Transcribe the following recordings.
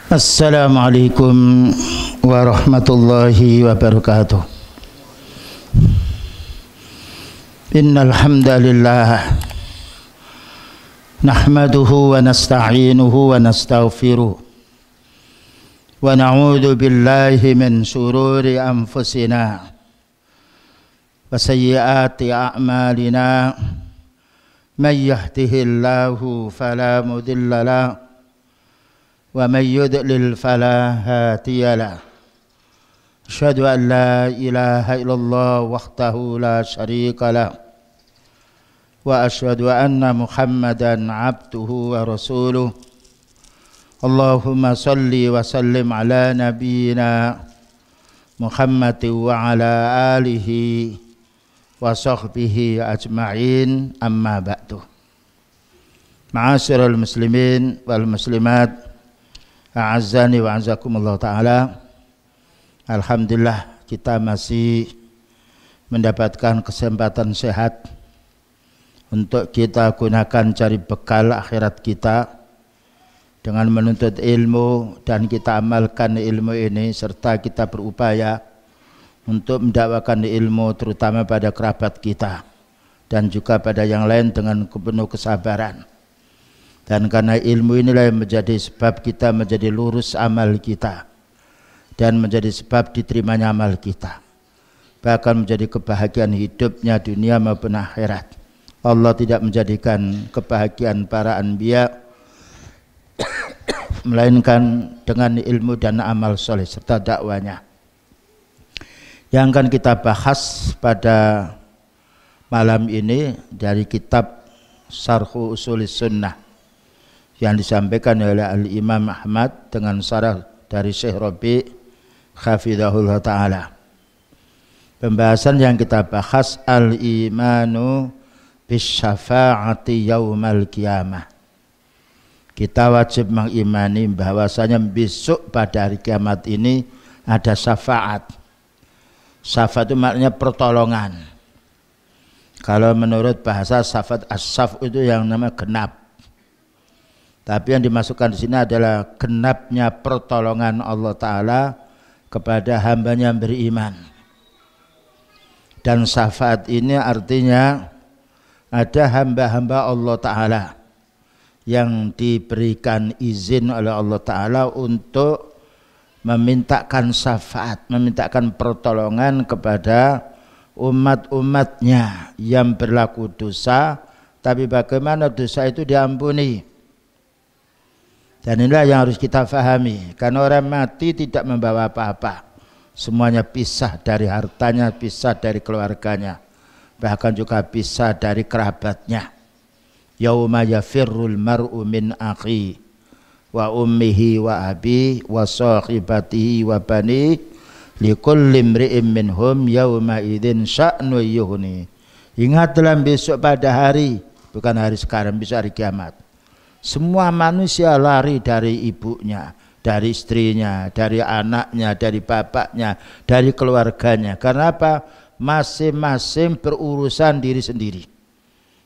Assalamualaikum warahmatullahi wabarakatuh. Innal hamdalillah nahmaduhu wa nasta'inuhu wa nastaghfiruh wa na'udzu billahi min shururi anfusina wa sayyiati a'malina. May yahdihillahu fala mudilla lahu wa may yudlil fala hadiya lahu. Asyhadu an la ilaha illallah wahdahu la syarika lahu wa asyhadu anna Muhammadan abduhu wa rasuluh. Allahumma salli wa sallim ala nabiyyina Muhammad wa ala alihi wa sahbihi ajma'in, amma ba'du. Ma'asyiral muslimin wal muslimat, a'azzani wa a'azzakumullah ta'ala. Alhamdulillah kita masih mendapatkan kesempatan sehat untuk kita gunakan cari bekal akhirat kita dengan menuntut ilmu, dan kita amalkan ilmu ini serta kita berupaya untuk mendakwakan ilmu terutama pada kerabat kita dan juga pada yang lain dengan penuh kesabaran. Dan karena ilmu inilah yang menjadi sebab kita menjadi lurus amal kita dan menjadi sebab diterimanya amal kita, bahkan menjadi kebahagiaan hidupnya dunia maupun akhirat. Allah tidak menjadikan kebahagiaan para anbiya melainkan dengan ilmu dan amal soleh serta dakwanya. Yang akan kita bahas pada malam ini dari kitab Syarhu Usulis Sunnah yang disampaikan oleh Al-Imam Ahmad dengan syarah dari Syekh Rabi' hafizahullah ta'ala. Pembahasan yang kita bahas al-imanu bisyafa'ati yaumal qiyamah. Kita wajib mengimani bahwasanya besok pada hari kiamat ini ada syafaat. Syafaat itu maknanya pertolongan. Kalau menurut bahasa syafaat as-syaf itu yang namanya genap. Tapi yang dimasukkan di sini adalah genapnya pertolongan Allah Ta'ala kepada hambanya yang beriman. Dan syafaat ini artinya ada hamba-hamba Allah Ta'ala yang diberikan izin oleh Allah Ta'ala untuk memintakan syafaat, memintakan pertolongan kepada umat-umatnya yang berlaku dosa, tapi bagaimana dosa itu diampuni. Dan inilah yang harus kita fahami, karena orang mati tidak membawa apa-apa, semuanya pisah dari hartanya, pisah dari keluarganya, bahkan juga pisah dari kerabatnya. Yauma yafirrul mar'u min akhi wa ummihi wa abi wa sahibatihi wa bani likulli imri'in minhum yauma idzin sya'nu yughni. Ingatlah besok pada hari, bukan hari sekarang, besok hari kiamat. Semua manusia lari dari ibunya, dari istrinya, dari anaknya, dari bapaknya, dari keluarganya. Karena apa? Masing-masing berurusan diri sendiri.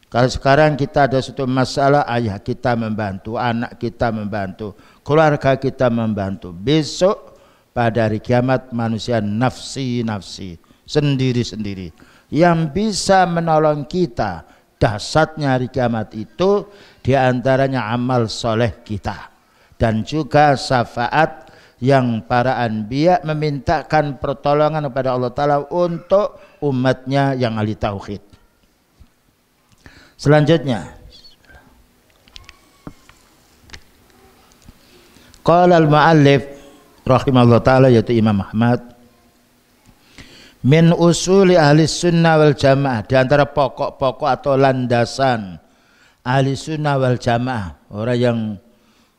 Kalau sekarang kita ada suatu masalah, ayah kita membantu, anak kita membantu, keluarga kita membantu. Besok pada hari kiamat manusia nafsi-nafsi, sendiri-sendiri. Yang bisa menolong kita dahsyatnya hari kiamat itu diantaranya amal soleh kita, dan juga syafaat yang para anbiya memintakan pertolongan kepada Allah Ta'ala untuk umatnya yang ahli tauhid. Selanjutnya, qala al-mu'allif rahimahullah ta'ala, yaitu Imam Ahmad, min usuli ahli sunnah wal jamaah, di antara pokok-pokok atau landasan ahli sunnah wal jamaah, orang yang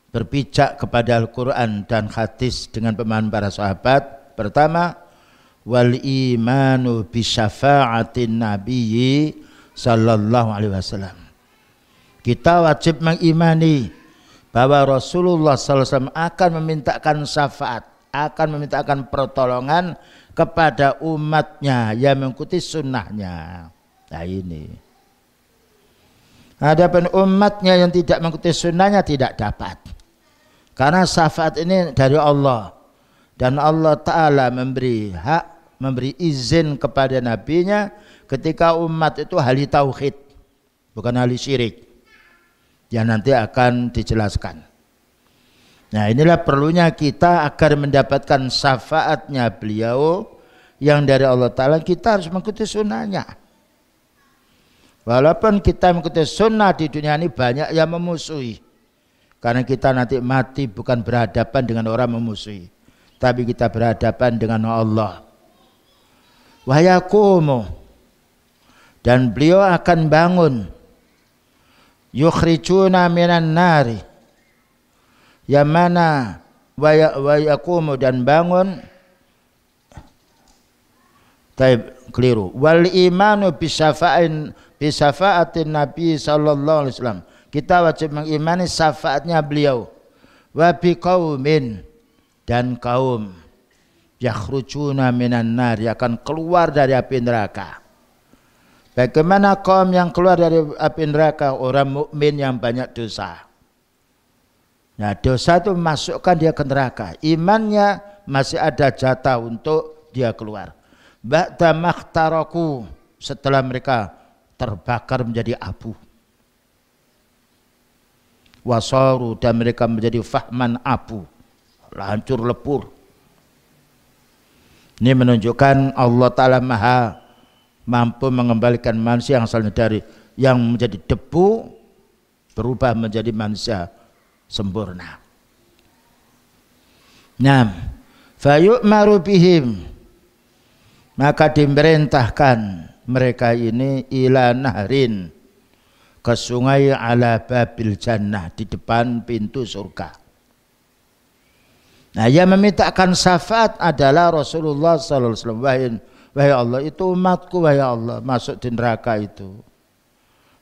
berpijak kepada Al-Quran dan hadis dengan pemahaman para sahabat. Pertama, wal imanu bisyafa'atin nabiyyi sallallahu alaihi wasallam. Kita wajib mengimani bahwa Rasulullah sallallahu alaihi wasallam akan memintakan syafaat, akan memintakan pertolongan kepada umatnya yang mengikuti sunnahnya. Nah ini. Adapun umatnya yang tidak mengikuti sunnahnya tidak dapat. Karena syafaat ini dari Allah. Dan Allah Ta'ala memberi hak, memberi izin kepada nabinya ketika umat itu ahli tauhid, bukan ahli syirik. Yang nanti akan dijelaskan. Nah, inilah perlunya kita agar mendapatkan syafaatnya beliau yang dari Allah Ta'ala, kita harus mengikuti sunnahnya. Walaupun kita mengikuti sunnah di dunia ini banyak yang memusuhi. Karena kita nanti mati bukan berhadapan dengan orang memusuhi, tapi kita berhadapan dengan Allah. Wa yaqumu, dan beliau akan bangun, yukhrijuna minan nari, yang mana wa yaqumu, dan bangun, keliru, wal imanu bisafaatin Nabi sallallahu alaihi wasallam, kita wajib mengimani syafaatnya beliau, wa biqaumin, dan kaum yakhrujuna minan nar, yang akan keluar dari api neraka. Bagaimana kaum yang keluar dari api neraka? Orang mukmin yang banyak dosa. Nah, dosa itu masukkan dia ke neraka. Imannya masih ada jatah untuk dia keluar. Ba'da makhtaraku, setelah mereka terbakar menjadi abu. Wasaru, dan mereka menjadi fahman abu, hancur lebur. Ini menunjukkan Allah Ta'ala maha mampu mengembalikan manusia yang asalnya dari yang menjadi debu berubah menjadi manusia sempurna. Nah, fayu'maru bihim, maka dimerintahkan mereka ini ila nahrin, ke sungai ala babil jannah, di depan pintu surga. Nah, yang memintakan syafaat adalah Rasulullah sallallahu alaihi wasallam. Wahai Allah, itu umatku, wahai Allah, masuk di neraka itu.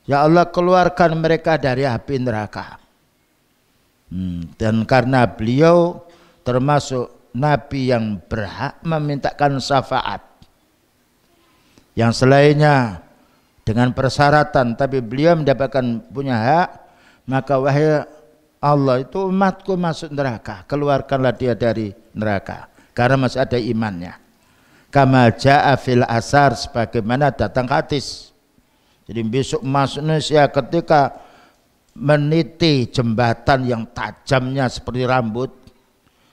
Ya Allah, keluarkan mereka dari api neraka. Dan karena beliau termasuk nabi yang berhak memintakan syafaat. Yang selainnya dengan persyaratan, tapi beliau mendapatkan punya hak, maka wahai Allah, itu umatku masuk neraka, keluarkanlah dia dari neraka karena masih ada imannya. Kama ja'a fil asar, sebagaimana datang hadis. Jadi besok masuk Indonesia ketika meniti jembatan yang tajamnya seperti rambut,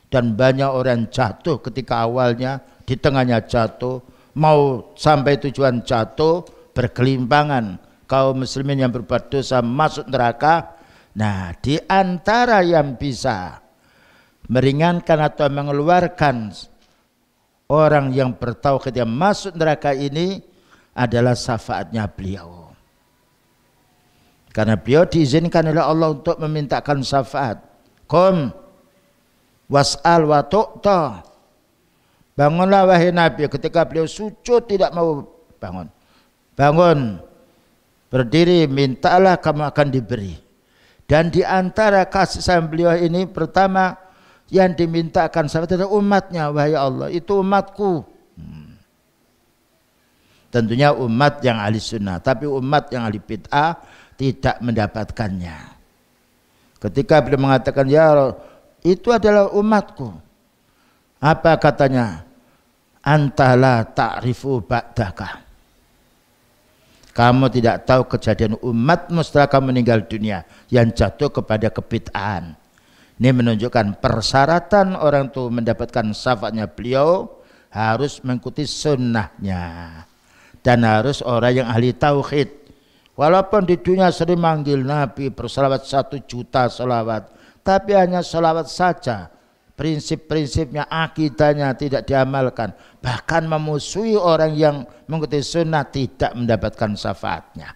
dan banyak orang jatuh ketika awalnya, di tengahnya jatuh, mau sampai tujuan jatuh, bergelimpangan kaum muslimin yang berbuat dosa masuk neraka. Nah, di antara yang bisa meringankan atau mengeluarkan orang yang bertauhid yang masuk neraka ini adalah syafaatnya beliau. Karena beliau diizinkan oleh Allah untuk memintakan syafaat. Qum was'al wa tu'ta. Bangunlah wahai Nabi, ketika beliau sujud tidak mau bangun. Bangun, berdiri, mintalah kamu akan diberi. Dan di antara kasih sayang beliau ini, pertama yang dimintakan syafaat adalah umatnya. Wahai Allah, itu umatku. Tentunya umat yang ahli sunnah, tapi umat yang ahli bid'ah tidak mendapatkannya. Ketika beliau mengatakan, ya Allah, itu adalah umatku. Apa katanya? Antala ta'rifu ba'daka. Kamu tidak tahu kejadian umatmu setelah kamu meninggal dunia yang jatuh kepada kebid'ahan. Ini menunjukkan persyaratan orang itu mendapatkan syafaatnya beliau harus mengikuti sunnahnya. Dan harus orang yang ahli tauhid. Walaupun di dunia sering manggil Nabi bersalawat 1 juta salawat, tapi hanya salawat saja. Prinsip-prinsipnya, akidahnya tidak diamalkan. Bahkan memusuhi orang yang mengikuti sunnah tidak mendapatkan syafaatnya.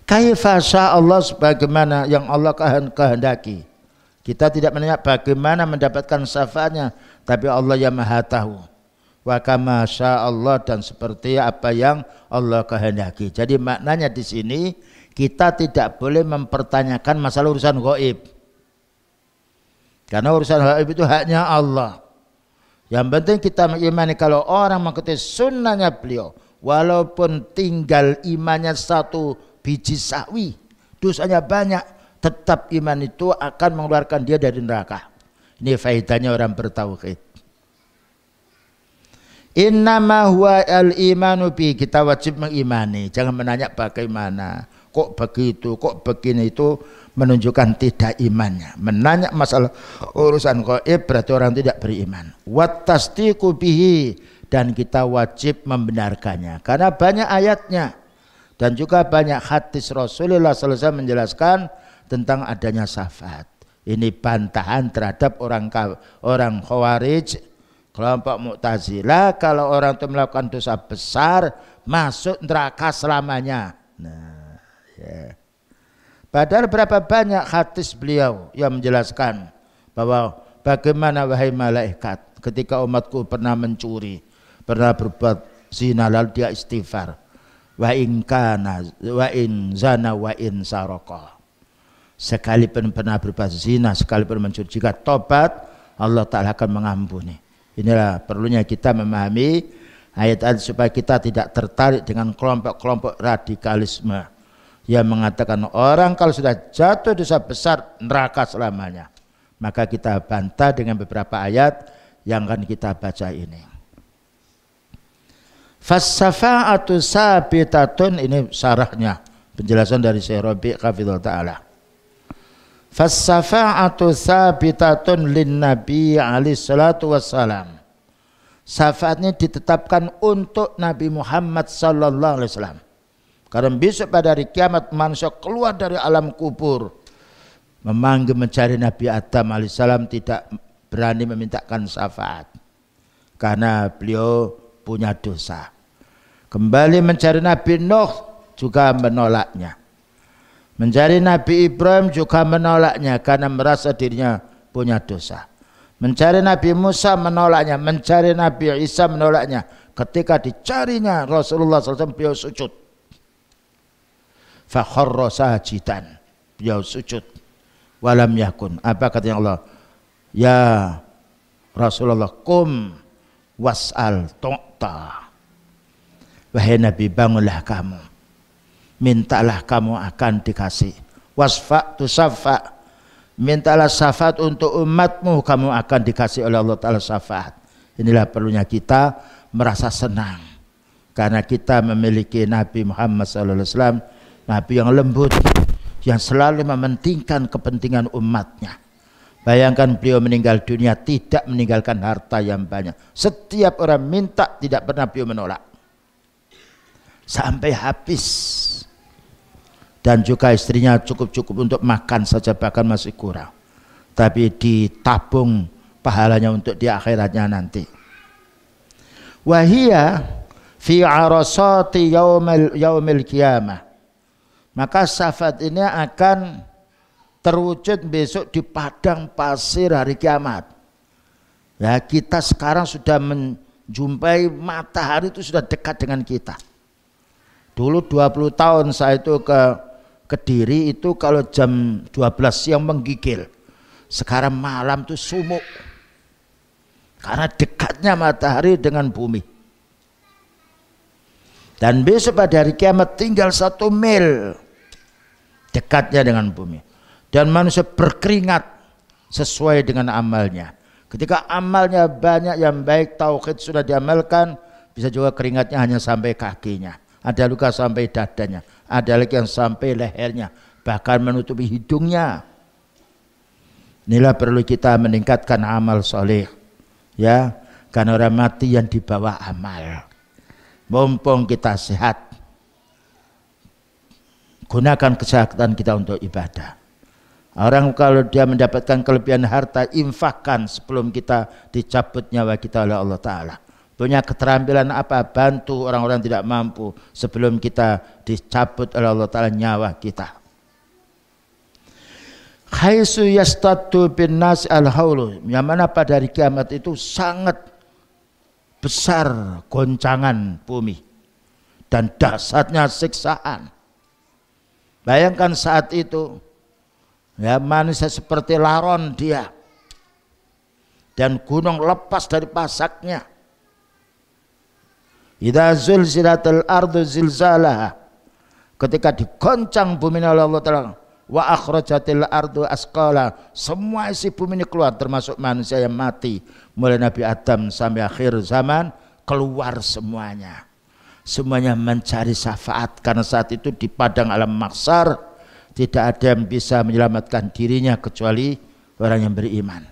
Kaifa Allah, sebagaimana yang Allah kehendaki. Kita tidak menanya bagaimana mendapatkan syafaatnya, tapi Allah yang maha tahu. Wa kama Allah, dan seperti apa yang Allah kehendaki. Jadi maknanya di sini kita tidak boleh mempertanyakan masalah urusan gaib. Karena urusan gaib itu haknya Allah. Yang penting kita mengimani kalau orang mengikuti sunnahnya beliau, walaupun tinggal imannya 1 biji sawi, dosanya banyak, tetap iman itu akan mengeluarkan dia dari neraka. Ini faedahnya orang bertauhid. Innama huwa al-imanu bi, kita wajib mengimani, jangan menanya bagaimana, kok begitu, kok begini, itu menunjukkan tidak imannya. Menanya masalah urusan gaib berarti orang tidak beriman. Wat tasdiqu bihi, dan kita wajib membenarkannya karena banyak ayatnya dan juga banyak hadis Rasulullah SAW menjelaskan tentang adanya syafaat. Ini bantahan terhadap orang Khawarij, kelompok Mu'tazilah, kalau orang itu melakukan dosa besar masuk neraka selamanya. Nah, ya. Padahal berapa banyak hadis beliau yang menjelaskan bahwa bagaimana wahai malaikat ketika umatku pernah mencuri, pernah berbuat zina lalu dia istighfar, wa in kana wa in zana wa in saraka, sekalipun pernah berbuat zina, sekalipun mencuri, jika tobat Allah Ta'ala akan mengampuni. Inilah perlunya kita memahami ayat-ayat supaya kita tidak tertarik dengan kelompok-kelompok radikalisme yang mengatakan orang kalau sudah jatuh dosa besar neraka selamanya. Maka kita bantah dengan beberapa ayat yang akan kita baca ini. Fas-safa'atu sabitatun, ini syarahnya, penjelasan dari Syekh Rabi' hafizahullah ta'ala. Fas-safa'atu sabitatun lin Nabi alaihi salatu wassalam. Syafaat ini ditetapkan untuk Nabi Muhammad sallallahu alaihi wasallam. Karena besok pada hari kiamat manusia keluar dari alam kubur memanggil mencari Nabi Adam alaihissalam, tidak berani memintakan syafaat karena beliau punya dosa. Kembali mencari Nabi Nuh juga menolaknya. Mencari Nabi Ibrahim juga menolaknya karena merasa dirinya punya dosa. Mencari Nabi Musa menolaknya, mencari Nabi Isa menolaknya. Ketika dicarinya Rasulullah SAW, beliau sujud. Fakharra sajidan, beliau sujud. Walam yakun, apa kata Allah? Ya Rasulullah, kum was'al tu'ta. Wahai Nabi, bangunlah kamu, mintalah kamu akan dikasih. Wasfa tusaffa, mintalah syafaat untuk umatmu, kamu akan dikasih oleh Allah Ta'ala syafaat. Inilah perlunya kita merasa senang karena kita memiliki Nabi Muhammad SAW, Nabi yang lembut, yang selalu mementingkan kepentingan umatnya. Bayangkan beliau meninggal dunia tidak meninggalkan harta yang banyak. Setiap orang minta tidak pernah beliau menolak sampai habis. Dan juga istrinya cukup-cukup untuk makan saja, bahkan masih kurang. Tapi ditabung pahalanya untuk di akhiratnya nanti. Wahia fi arasati yaumil qiyamah. Maka syafaat ini akan terwujud besok di padang pasir hari kiamat. Ya, kita sekarang sudah menjumpai matahari itu sudah dekat dengan kita. Dulu 20 tahun saya itu ke Kediri itu kalau jam 12 siang menggigil. Sekarang malam itu sumuk. Karena dekatnya matahari dengan bumi. Dan besok pada hari kiamat tinggal 1 mil dekatnya dengan bumi. Dan manusia berkeringat sesuai dengan amalnya. Ketika amalnya banyak yang baik, tauhid sudah diamalkan, bisa juga keringatnya hanya sampai kakinya. Ada luka sampai dadanya, ada lagi yang sampai lehernya, bahkan menutupi hidungnya. Inilah perlu kita meningkatkan amal soleh, ya, karena orang mati yang dibawa amal. Mumpung kita sehat, gunakan kesehatan kita untuk ibadah. Orang kalau dia mendapatkan kelebihan harta, infakkan sebelum kita dicabut nyawa kita oleh Allah Ta'ala. Punya keterampilan apa, bantu orang-orang tidak mampu sebelum kita dicabut oleh Allah Ta'ala nyawa kita. Haitsu yastaddu bin nas al-haulu, yang mana pada hari kiamat itu sangat besar goncangan bumi dan dahsyatnya siksaan. Bayangkan saat itu, ya, manusia seperti laron dia, dan gunung lepas dari pasaknya. Idza zulzilatil ardu zilzalaha, ketika digoncang bumi oleh Allah Ta'ala, wa akhrajatil ardu asqala. Semua isi bumi ini keluar, termasuk manusia yang mati. Mulai Nabi Adam sampai akhir zaman, keluar semuanya. Semuanya mencari syafaat, karena saat itu di padang alam mahsyar tidak ada yang bisa menyelamatkan dirinya kecuali orang yang beriman.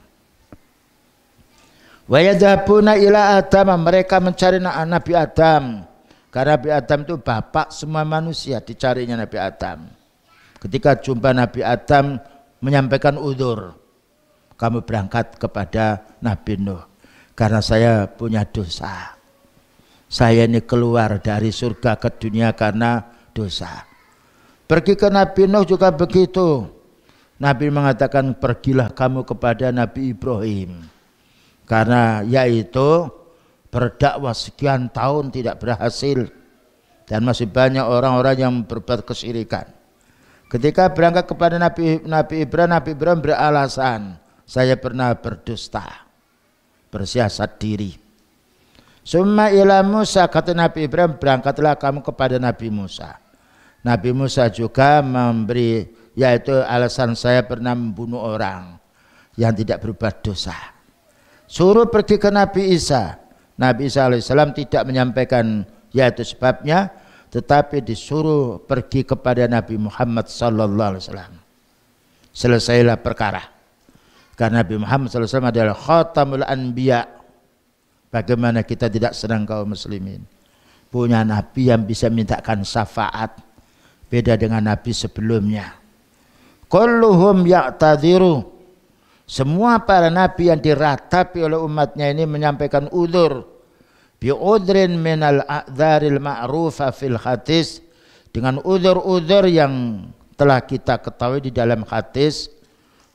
Wa yadhabuna ila Adam, mereka mencari Nabi Adam. Karena Nabi Adam itu bapak semua manusia, dicarinya Nabi Adam. Ketika jumpa Nabi Adam menyampaikan udzur, kamu berangkat kepada Nabi Nuh, karena saya punya dosa. Saya ini keluar dari surga ke dunia karena dosa. Pergi ke Nabi Nuh juga begitu. Nabi mengatakan, pergilah kamu kepada Nabi Ibrahim, karena yaitu berdakwah sekian tahun tidak berhasil dan masih banyak orang-orang yang berbuat kesyirikan. Ketika berangkat kepada Nabi Ibrahim beralasan, saya pernah berdusta, bersiasat diri. Summa ila Musa, kata Nabi Ibrahim, berangkatlah kamu kepada Nabi Musa. Nabi Musa juga memberi, yaitu alasan saya pernah membunuh orang yang tidak berbuat dosa. Suruh pergi ke Nabi Isa. Nabi Isa alaihissalam tidak menyampaikan yaitu sebabnya, tetapi disuruh pergi kepada Nabi Muhammad sallallahu alaihi wasallam. Selesailah perkara. Karena Nabi Muhammad sallallahu alaihi wasallam adalah khatamul anbiya. Bagaimana kita tidak senang kaum muslimin punya nabi yang bisa mintakan syafaat, beda dengan nabi sebelumnya. Kulluhum ya'tadhiru. Semua para nabi yang diratapi oleh umatnya ini menyampaikan udzur. Bi'udrin minal a'dzaril ma'rufa fil hadis, dengan udzur-udzur yang telah kita ketahui di dalam hadis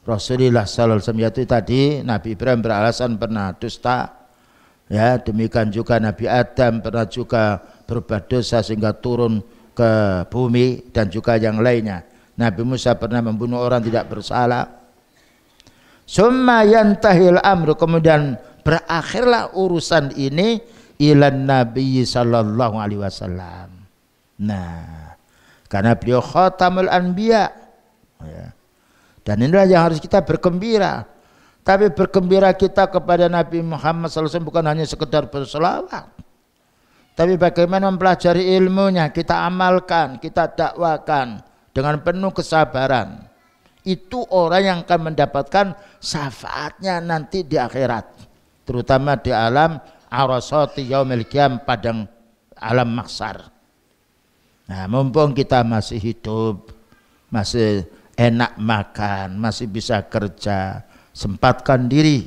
Rasulullah sallallahu alaihi wasallam, yaitu tadi Nabi Ibrahim beralasan pernah dusta. Ya, demikian juga Nabi Adam pernah juga berbuat dosa sehingga turun ke bumi, dan juga yang lainnya. Nabi Musa pernah membunuh orang tidak bersalah. Summa yantahil amru, kemudian berakhirlah urusan ini ilan Nabi sallallahu alaihi wasallam. Nah, karena beliau khatamul anbiya, ya. Dan inilah yang harus kita bergembira. Tapi bergembira kita kepada Nabi Muhammad sallallahu alaihi wasallam bukan hanya sekedar berselawat, tapi bagaimana mempelajari ilmunya, kita amalkan, kita dakwakan dengan penuh kesabaran. Itu orang yang akan mendapatkan syafaatnya nanti di akhirat, terutama di alam arasati yaumil qiyam, padang alam mahsyar. Nah, mumpung kita masih hidup, masih enak makan, masih bisa kerja, sempatkan diri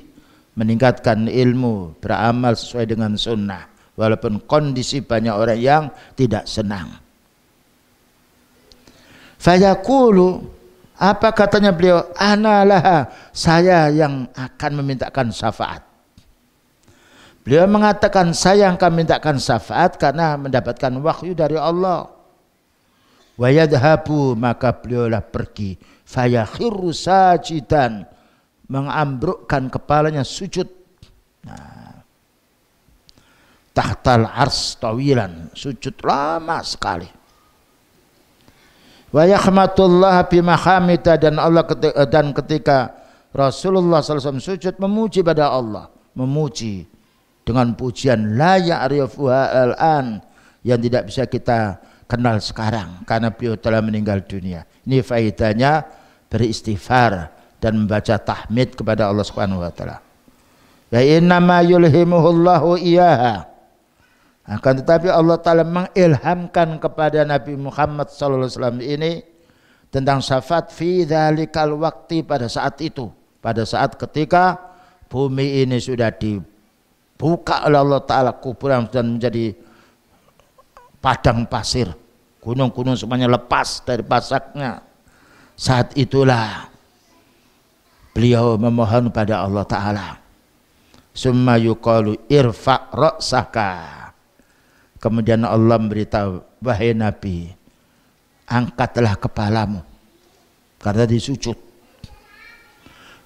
meningkatkan ilmu, beramal sesuai dengan sunnah, walaupun kondisi banyak orang yang tidak senang. Fayaqulu, apa katanya beliau? Analah, saya yang akan memintakan syafaat. Beliau mengatakan saya yang akan memintakan syafaat karena mendapatkan wahyu dari Allah. Wa yadhabu, maka beliaulah pergi. Fayakhiru sajidan, mengambrukkan kepalanya sujud. Nah, tahtal ars tawilan, sujud lama sekali. Wa yahmatullah bimahamida, dan Allah ketika Rasulullah SAW sujud memuji pada Allah, memuji dengan pujian la ya'rifuha al-an, yang tidak bisa kita kenal sekarang karena beliau telah meninggal dunia. Ini faedahnya beristighfar dan membaca tahmid kepada Allah Subhanahu wa taala. Ya innama yulhimuhullahu iyaha. Akan tetapi Allah Ta'ala mengilhamkan kepada Nabi Muhammad SAW ini tentang syafaat fi dzalikal waqti, pada saat itu, pada saat ketika bumi ini sudah dibuka oleh Allah Ta'ala, kuburan dan menjadi padang pasir, gunung-gunung semuanya lepas dari pasaknya. Saat itulah beliau memohon pada Allah Ta'ala, summa yuqalu irfa' ra'saka. Kemudian Allah memberitahu, wahai Nabi, angkatlah kepalamu, karena disujud.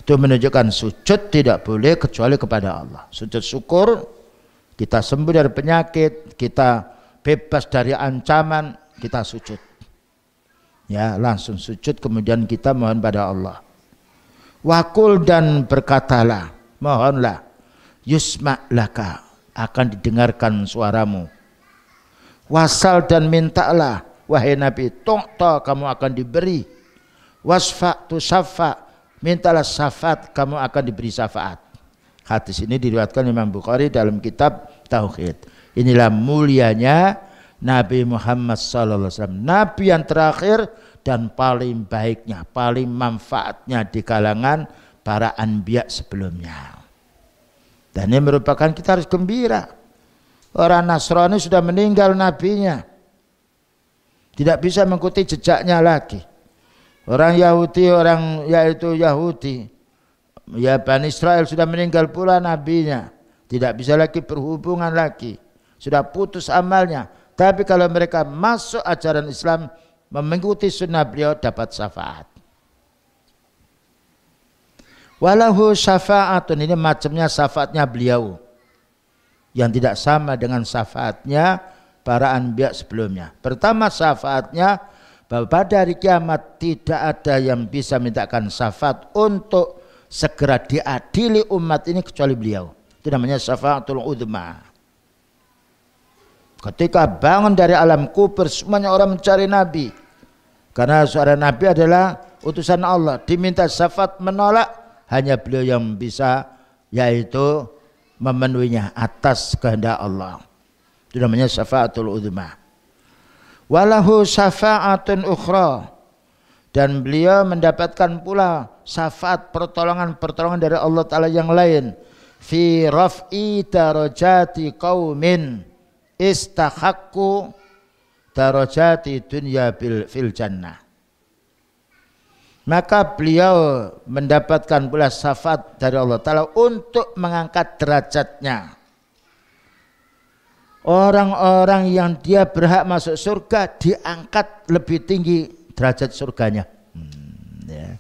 Itu menunjukkan sujud tidak boleh kecuali kepada Allah. Sujud syukur, kita sembuh dari penyakit, kita bebas dari ancaman, kita sujud. Ya, langsung sujud kemudian kita mohon pada Allah. Wakul dan berkatalah, mohonlah, yusma' laka, akan didengarkan suaramu. Wasal dan mintalah, wahai Nabi, tu'ta, kamu akan diberi. Wasfa' tu syafa', mintalah syafaat, kamu akan diberi syafaat. Hadis ini diriwayatkan Imam Bukhari dalam kitab Tauhid. Inilah mulianya Nabi Muhammad SAW, Nabi yang terakhir dan paling baiknya, paling manfaatnya di kalangan para anbiya sebelumnya. Dan ini merupakan, kita harus gembira. Orang Nasrani sudah meninggal nabinya, tidak bisa mengikuti jejaknya lagi. Orang Yahudi, orang yaitu Yahudi, ya Bani Israel sudah meninggal pula nabinya, tidak bisa lagi berhubungan lagi, sudah putus amalnya. Tapi kalau mereka masuk ajaran Islam, mengikuti sunnah beliau, dapat syafaat. Walahu syafa'atun, ini macamnya syafaatnya beliau yang tidak sama dengan syafaatnya para anbiya sebelumnya. Pertama, syafaatnya bahwa pada hari kiamat tidak ada yang bisa mintakan syafaat untuk segera diadili umat ini kecuali beliau. Itu namanya syafaatul uzma. Ketika bangun dari alam kubur, semuanya orang mencari Nabi, karena seorang Nabi adalah utusan Allah, diminta syafaat menolak, hanya beliau yang bisa, yaitu memenuhinya atas kehendak Allah. Itu namanya syafaatul uzma. Walahu syafa'atun ukhra, dan beliau mendapatkan pula syafaat pertolongan dari Allah Ta'ala yang lain, fi raf'i darajati qaumin istahaqqu darajati dunya fil jannah. Maka beliau mendapatkan pula syafaat dari Allah Ta'ala untuk mengangkat derajatnya orang-orang yang dia berhak masuk surga, diangkat lebih tinggi derajat surganya. Ya.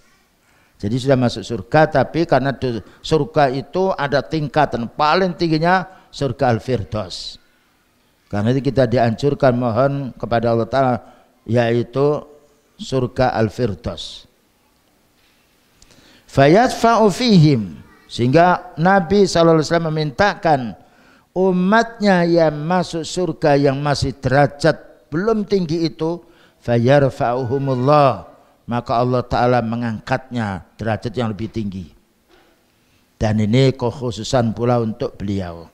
Jadi sudah masuk surga, tapi karena surga itu ada tingkatan, paling tingginya surga Al-Firdaus. Karena itu kita dianjurkan mohon kepada Allah Ta'ala, yaitu surga Al-Firdaus. Fayadfa'u fihim, sehingga Nabi SAW memintakan umatnya yang masuk surga yang masih derajat belum tinggi itu, fayarfa'uhumullah, maka Allah Ta'ala mengangkatnya derajat yang lebih tinggi. Dan ini kekhususan pula untuk beliau.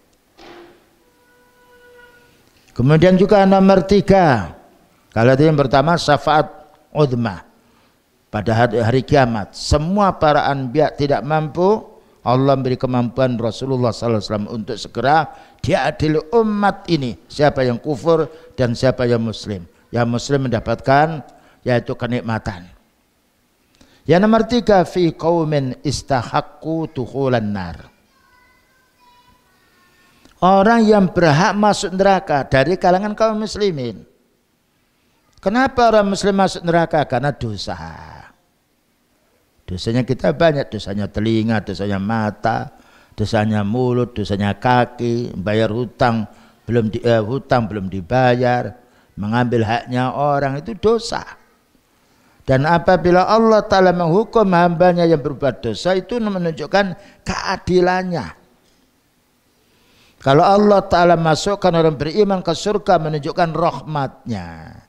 Kemudian juga nomor 3, kalau itu yang pertama syafaat uzma pada hari kiamat, semua para anbiya tidak mampu, Allah beri kemampuan Rasulullah SAW untuk segera diadili umat ini, siapa yang kufur dan siapa yang muslim. Yang muslim mendapatkan yaitu kenikmatan. Yang nomor 3, fi qaumin istahaqqu dukhulan nar, orang yang berhak masuk neraka dari kalangan kaum muslimin. Kenapa orang muslim masuk neraka? Karena dosa. Dosanya kita banyak, dosanya telinga, dosanya mata, dosanya mulut, dosanya kaki, bayar hutang belum dibayar, mengambil haknya orang, itu dosa. Dan apabila Allah Ta'ala menghukum hambanya yang berbuat dosa, itu menunjukkan keadilannya. Kalau Allah Ta'ala masukkan orang beriman ke surga, menunjukkan rahmatnya.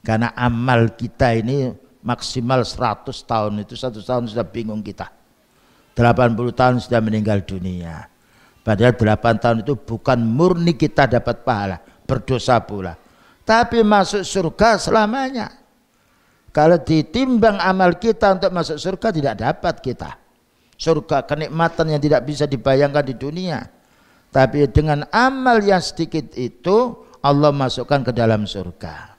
Karena amal kita ini maksimal 100 tahun, itu 1 tahun sudah bingung kita. 80 tahun sudah meninggal dunia. Padahal 8 tahun itu bukan murni kita dapat pahala, berdosa pula. Tapi masuk surga selamanya. Kalau ditimbang amal kita untuk masuk surga, tidak dapat kita. Surga kenikmatan yang tidak bisa dibayangkan di dunia. Tapi dengan amal yang sedikit itu, Allah masukkan ke dalam surga.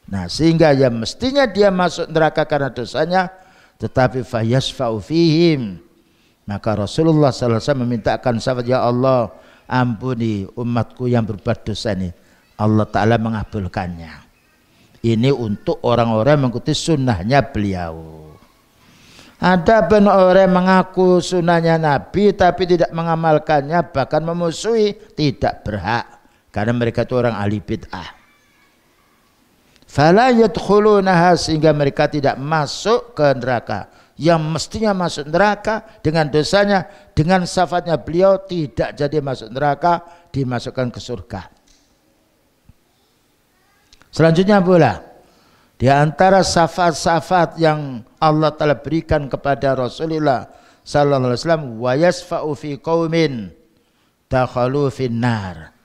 Nah, sehingga ya mestinya dia masuk neraka karena dosanya, tetapi fayasfa'u fihim, maka Rasulullah SAW memintakan syafaat, ya Allah ampuni umatku yang berbuat dosa ini. Allah Ta'ala mengabulkannya. Ini untuk orang-orang mengikuti sunnahnya beliau. Ada pun orang mengaku sunnahnya Nabi tapi tidak mengamalkannya, bahkan memusuhi, tidak berhak, karena mereka itu orang ahli bid'ah. fala yadkhulunaha, sehingga mereka tidak masuk ke neraka. Yang mestinya masuk neraka dengan dosanya, dengan syafaatnya beliau tidak jadi masuk neraka, dimasukkan ke surga. Selanjutnya pula, di antara syafaat-syafaat yang Allah telah berikan kepada Rasulullah sallallahu alaihi wasallam, wa yasfa'u fi qaumin dakhalu finnar,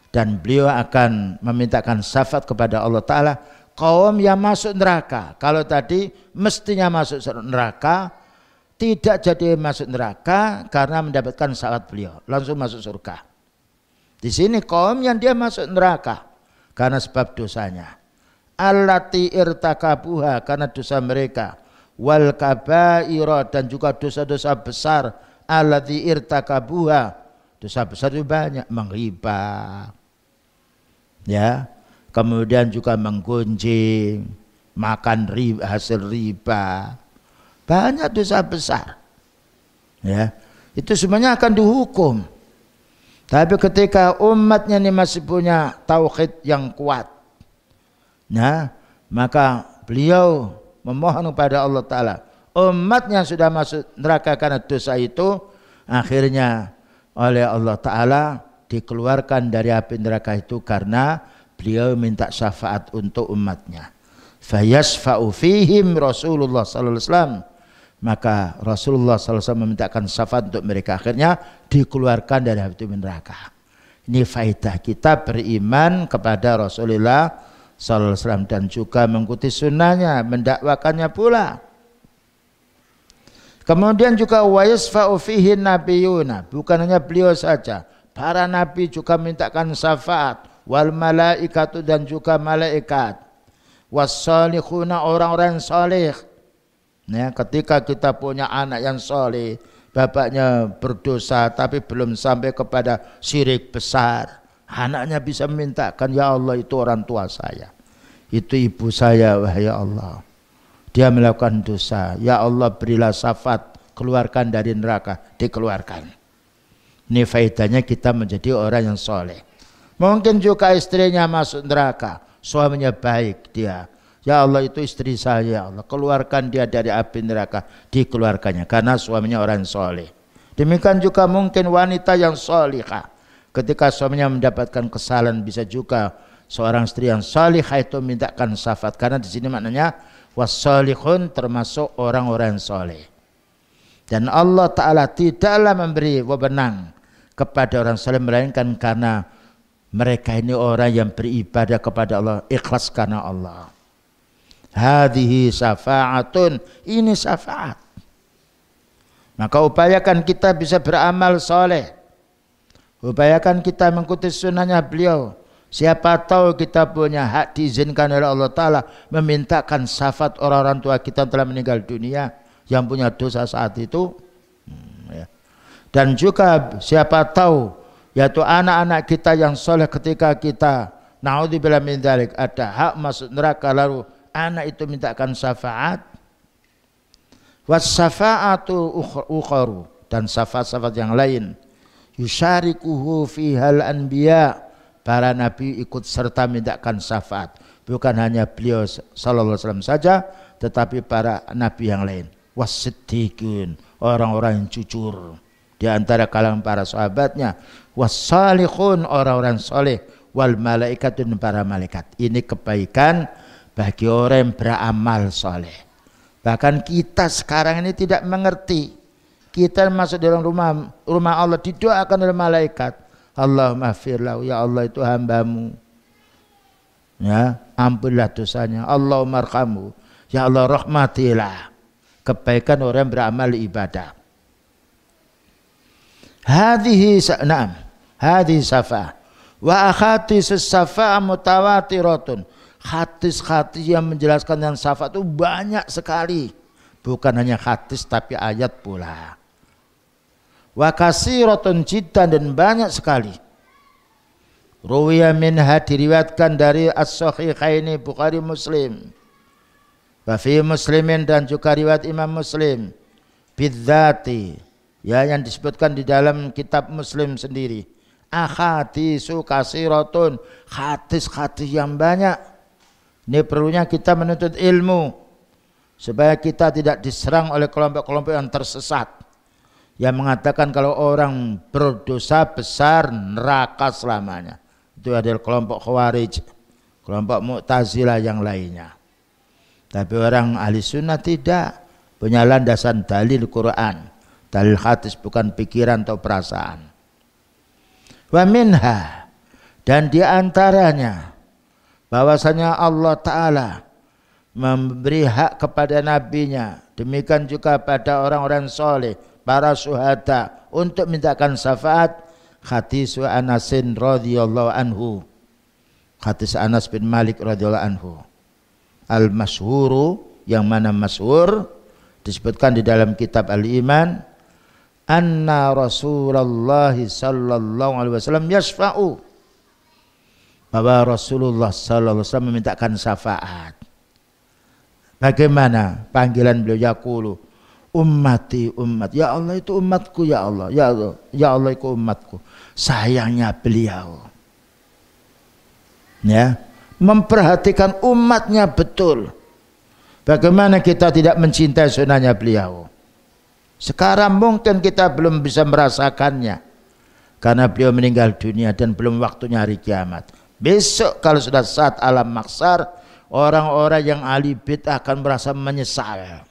dan beliau akan memintakan syafaat kepada Allah Ta'ala kaum yang masuk neraka. Kalau tadi mestinya masuk neraka, tidak jadi masuk neraka karena mendapatkan syafaat beliau, langsung masuk surga. Di sini kaum yang dia masuk neraka karena sebab dosanya, allati irtakabuha, karena dosa mereka, wal kabaira, dan juga dosa-dosa besar, allati irtakabuha, dosa besar itu banyak, mengriba, ya, kemudian juga menggunjing, makan riba, hasil riba, banyak dosa besar, ya, itu semuanya akan dihukum. Tapi ketika umatnya ini masih punya tauhid yang kuat, nah, maka beliau memohon kepada Allah Ta'ala, umat yang sudah masuk neraka karena dosa itu, akhirnya oleh Allah Ta'ala dikeluarkan dari api neraka itu karena beliau minta syafaat untuk umatnya. Fayasfa'u fihim Rasulullah sallallahu alaihi wasallam, maka Rasulullah sallallahu alaihi wasallam memintakan syafaat untuk mereka, akhirnya dikeluarkan dari api neraka. Ini faedah kita beriman kepada Rasulullah sallallahu alaihi wasallam dan juga mengikuti sunnahnya, mendakwakannya pula. Kemudian juga wa yasfa'u fihi nabiyuna, bukan hanya beliau saja, para nabi juga mintakan syafaat, wal malaikatu, dan juga malaikat, was-salihuna, orang-orang saleh. Nah, ketika kita punya anak yang saleh, bapaknya berdosa tapi belum sampai kepada syirik besar, anaknya bisa memintakan, ya Allah itu orang tua saya, itu ibu saya, wahai Allah, dia melakukan dosa, ya Allah berilah syafaat, keluarkan dari neraka, dikeluarkan. Ini faedahnya kita menjadi orang yang soleh. Mungkin juga istrinya masuk neraka, suaminya baik, dia, ya Allah itu istri saya, ya Allah keluarkan dia dari api neraka, dikeluarkannya karena suaminya orang soleh. Demikian juga mungkin wanita yang solihah, ketika suaminya mendapatkan kesalahan, bisa juga seorang istri yang salihah itu mintakan syafaat, karena di sini maknanya was-salihun termasuk orang-orang soleh. Dan Allah Ta'ala tidaklah memberi wewenang kepada orang soleh melainkan karena mereka ini orang yang beribadah kepada Allah, ikhlas karena Allah. Hadhihi syafa'atun, ini syafaat. Maka upayakan kita bisa beramal soleh, upayakan kita mengikuti sunnahnya beliau. Siapa tahu kita punya hak diizinkan oleh Allah Ta'ala memintakan syafaat orang-orang tua kita yang telah meninggal dunia, yang punya dosa saat itu. Dan juga siapa tahu, yaitu anak-anak kita yang soleh, ketika kita naudzubillah min dzalik ada hak masuk neraka, lalu anak itu mintakan syafaat. Was syafa'atu ukharu, dan syafaat-syafaat yang lain, yusyarikuhu fihal anbiya, para nabi ikut serta mintakan syafaat, bukan hanya beliau sallallahu alaihi wasallam saja, tetapi para nabi yang lain. Was-siddiqin, orang-orang yang jujur di antara kalangan para sahabatnya. Was-salihun, orang-orang soleh. Wal malaikatun, para malaikat. Ini kebaikan bagi orang yang beramal soleh. Bahkan kita sekarang ini tidak mengerti. Kita masuk dalam rumah Allah, didoakan oleh malaikat, Allahumma firlahu, ya Allah itu hambamu, ya ampunlah dosanya, Allahumma arhamhu, ya Allah rahmatilah. Kebaikan orang beramal ibadah. Hadhihi na'am, hadhihi syafaah. Wa akhadis syafaah mutawatiratun. Hadis-hadis yang menjelaskan yang syafaat itu banyak sekali. Bukan hanya hadis tapi ayat pula. Wa kasiratun jiddan, dan banyak sekali. Ruwiya minha, diriwayatkan dari as-sahihaini, Bukhari Muslim. Wa fi Muslimin, dan juga riwayat Imam Muslim. Bidzati, ya, yang disebutkan di dalam kitab Muslim sendiri. Ahadisu kasiratun, hadis-hadis yang banyak Ini perlunya kita menuntut ilmu supaya kita tidak diserang oleh kelompok-kelompok yang tersesat yang mengatakan kalau orang berdosa besar neraka selamanya. Itu adalah kelompok Khawarij, kelompok Mu'tazilah yang lainnya. Tapi orang ahli sunnah tidak, punya landasan dalil Quran, dalil hadis, bukan pikiran atau perasaan. Wa minha, dan diantaranya bahwasanya Allah Ta'ala memberi hak kepada nabinya, demikian juga pada orang-orang soleh, para syuhada, untuk mintakan syafaat. Hadis Anasin radhiyallahu anhu, hadis Anas bin Malik radhiyallahu anhu, al-masyhuru, yang mana masyhur disebutkan di dalam kitab Al-Iman, anna Rasulullah sallallahu alaihi wasallam yashfa'u, bahwa Rasulullah sallallahu alaihi wasallam memintakan syafaat. Bagaimana panggilan beliau? Yaqulu ummati ummat, ya Allah itu umatku, ya Allah, ya Allah, ya Allah itu umatku. Sayangnya beliau ya memperhatikan umatnya betul. Bagaimana kita tidak mencintai sunnahnya beliau? Sekarang mungkin kita belum bisa merasakannya karena beliau meninggal dunia dan belum waktunya hari kiamat. Besok kalau sudah saat alam mahsyar, orang-orang yang ahli bid'ah akan merasa menyesal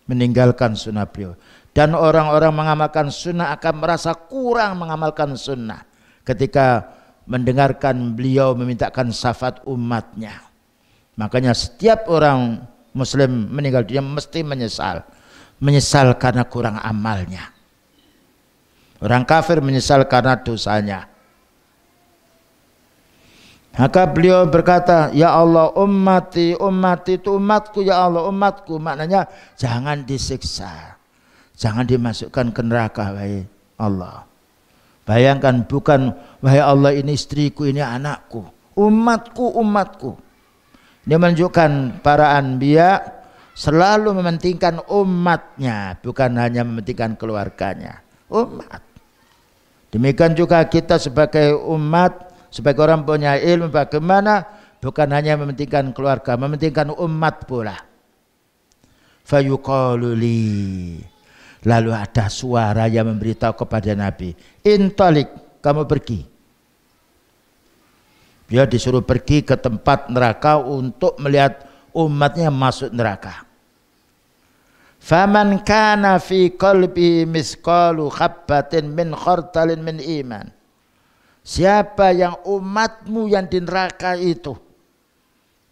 meninggalkan sunnah beliau, dan orang-orang mengamalkan sunnah akan merasa kurang mengamalkan sunnah ketika mendengarkan beliau memintakan syafaat umatnya. Makanya setiap orang muslim meninggal dunia mesti menyesal karena kurang amalnya. Orang kafir menyesal karena dosanya. Maka beliau berkata, ya Allah ummati, ummati itu umatku, ya Allah umatku. Maknanya jangan disiksa, jangan dimasukkan ke neraka, wahai Allah. Bayangkan, bukan wahai Allah ini istriku, ini anakku, umatku, umatku. Ini menunjukkan para anbiya selalu mementingkan umatnya, bukan hanya mementingkan keluarganya, umat. Demikian juga kita sebagai umat, sebagai orang punya ilmu, bagaimana bukan hanya mementingkan keluarga, mementingkan umat pula. Fayuqalu li, lalu ada suara yang memberitahu kepada Nabi, intalik, kamu pergi. Dia disuruh pergi ke tempat neraka untuk melihat umatnya masuk neraka. Faman kana fi qalbi misqalu habbatin min khardalin min iman, siapa yang umatmu yang di neraka itu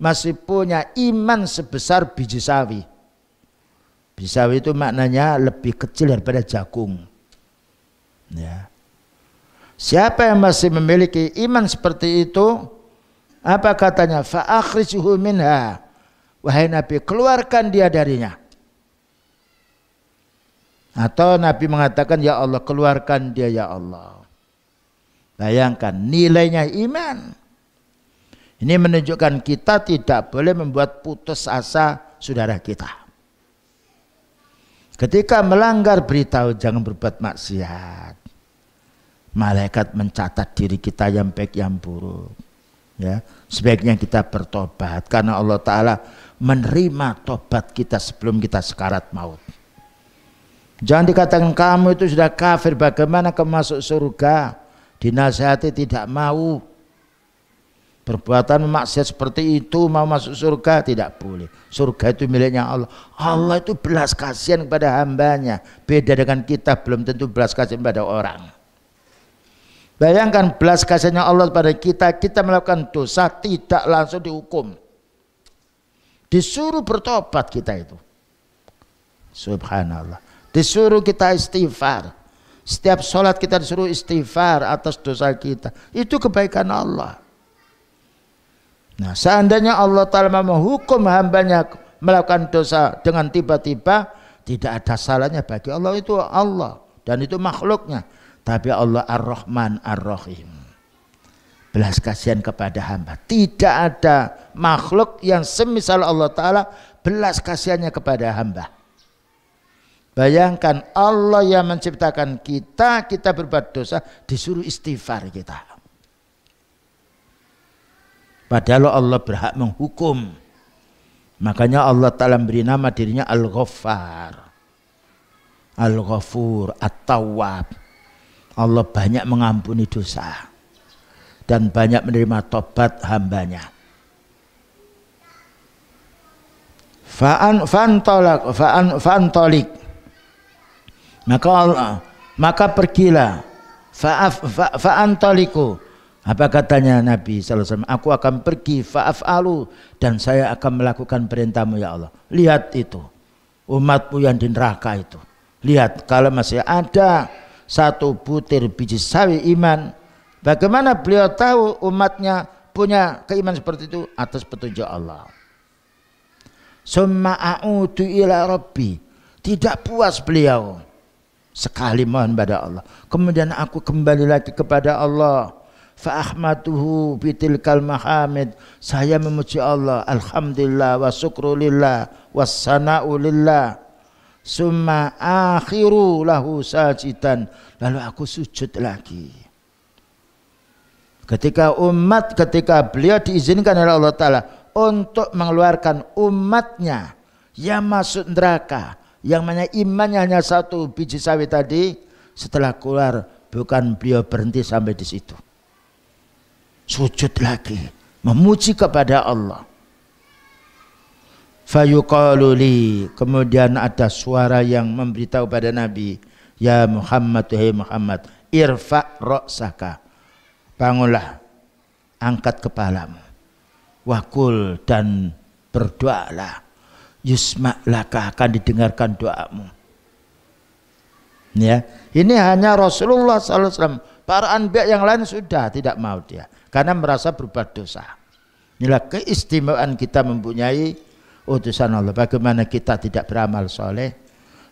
masih punya iman sebesar biji sawi. Biji sawi itu maknanya lebih kecil daripada jagung. Ya. Siapa yang masih memiliki iman seperti itu, apa katanya? Fa akhrijuhu minha, wahai Nabi, keluarkan dia darinya. Atau Nabi mengatakan, ya Allah, keluarkan dia, ya Allah. Bayangkan nilainya iman. Ini menunjukkan kita tidak boleh membuat putus asa saudara kita. Ketika melanggar, beritahu, jangan berbuat maksiat. Malaikat mencatat diri kita yang baik yang buruk. Ya, sebaiknya kita bertobat karena Allah Ta'ala menerima tobat kita sebelum kita sekarat maut. Jangan dikatakan kamu itu sudah kafir, bagaimana kamu masuk surga? Dinasihati tidak mau. Perbuatan maksiat seperti itu mau masuk surga, tidak boleh. Surga itu miliknya Allah. Allah itu belas kasihan kepada hambanya. Beda dengan kita, belum tentu belas kasihan pada orang. Bayangkan belas kasihannya Allah pada kita, kita melakukan dosa tidak langsung dihukum. Disuruh bertobat kita itu. Subhanallah. Disuruh kita istighfar. Setiap sholat kita disuruh istighfar atas dosa kita. Itu kebaikan Allah. Nah, seandainya Allah Ta'ala menghukum hambanya melakukan dosa dengan tiba-tiba, tidak ada salahnya bagi Allah, itu Allah dan itu makhluknya. Tapi Allah Ar-Rahman Ar-Rahim, belas kasihan kepada hamba. Tidak ada makhluk yang semisal Allah Ta'ala belas kasihannya kepada hamba. Bayangkan Allah yang menciptakan kita, kita berbuat dosa, disuruh istighfar kita. Padahal Allah berhak menghukum. Makanya Allah Ta'ala beri nama dirinya Al-Ghaffar, Al-Ghafur, At-Tawwab. Allah banyak mengampuni dosa dan banyak menerima tobat hambanya. Fa'antolik, maka pergilah. Fa'antoliku, apa katanya Nabi SAW? Aku akan pergi, fa'af'alu, dan saya akan melakukan perintahmu ya Allah. Lihat itu, umatmu yang di neraka itu. Lihat, kalau masih ada satu butir biji sawi iman, bagaimana beliau tahu umatnya punya keimanan seperti itu? Atas petunjuk Allah. Summa a'udu ila rabbi, tidak puas beliau sekali mohon pada Allah, kemudian aku kembali lagi kepada Allah. Fa ahmaduhu bitilkal mahamid, saya memuji Allah, alhamdulillah wa syukrulillah wassana'u lillah. Summa akhiru lahu sajidan, lalu aku sujud lagi. Ketika beliau diizinkan oleh Allah Ta'ala untuk mengeluarkan umatnya yang masuk neraka, yang mana imannya hanya satu biji sawi tadi, setelah keluar bukan beliau berhenti sampai di situ, sujud lagi memuji kepada Allah. Fayuqalu li, kemudian ada suara yang memberitahu pada Nabi, ya Muhammad, hai Muhammad, irfa' ra'saka, bangunlah, angkat kepalamu, wakul, dan berdoalah, yusma' laka, akan didengarkan doamu. Ya, ini hanya Rasulullah SAW. Para anbiya yang lain sudah tidak mau dia, karena merasa berbuat dosa. Inilah keistimewaan kita mempunyai utusan Allah. Bagaimana kita tidak beramal soleh?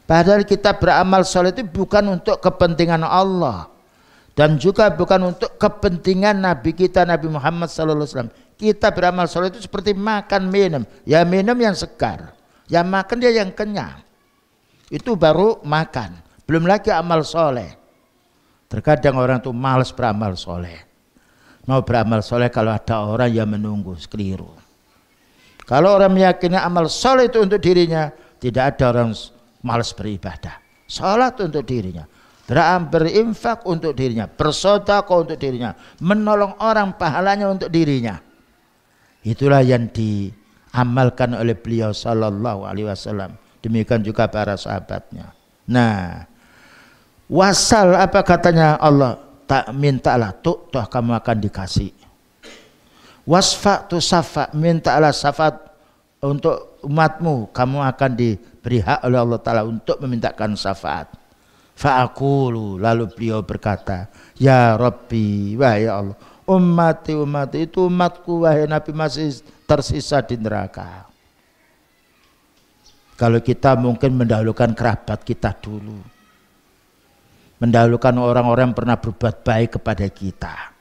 Padahal kita beramal soleh itu bukan untuk kepentingan Allah, dan juga bukan untuk kepentingan Nabi kita Nabi Muhammad SAW. Kita beramal soleh itu seperti makan minum, ya minum yang segar, ya makan dia yang kenyang, itu baru makan, belum lagi amal soleh. Terkadang orang itu malas beramal soleh, mau beramal soleh kalau ada orang yang menunggu, keliru. Kalau orang meyakini amal soleh itu untuk dirinya, tidak ada orang malas beribadah. Salat untuk dirinya, berinfak untuk dirinya, bersedekah untuk dirinya, menolong orang pahalanya untuk dirinya. Itulah yang diamalkan oleh beliau sallallahu alaihi wasallam. Demikian juga para sahabatnya. Nah, wasal, apa katanya Allah? Tak mintalah, toh kamu akan dikasih. Wasfa tu safa, mintalah syafaat untuk umatmu, kamu akan diberi hak oleh Allah Ta'ala untuk memintakan syafaat. Fa'akulu, lalu beliau berkata, ya Rabbi, wahai Allah, ummati itu umatku, wahai Nabi, masih tersisa di neraka. Kalau kita mungkin mendahulukan kerabat kita dulu, mendahulukan orang-orang yang pernah berbuat baik kepada kita.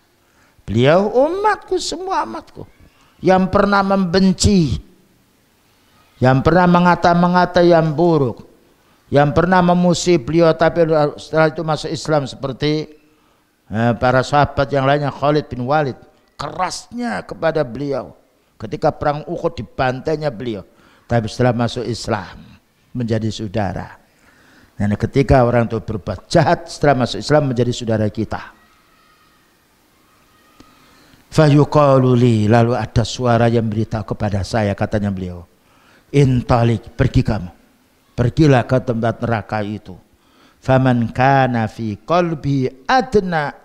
Beliau umatku, semua umatku, yang pernah membenci, yang pernah mengata-mengata yang buruk, yang pernah memusuhi beliau tapi setelah itu masuk Islam, seperti para sahabat yang lainnya, Khalid bin Walid, kerasnya kepada beliau ketika perang Uhud, dibantainya beliau, tapi setelah masuk Islam menjadi saudara. Dan ketika orang itu berbuat jahat, setelah masuk Islam menjadi saudara kita. Fayuqalu li, lalu ada suara yang beritahu kepada saya, katanya beliau, intalik, pergi kamu, pergilah ke tempat neraka itu. Faman kana fi qalbi adna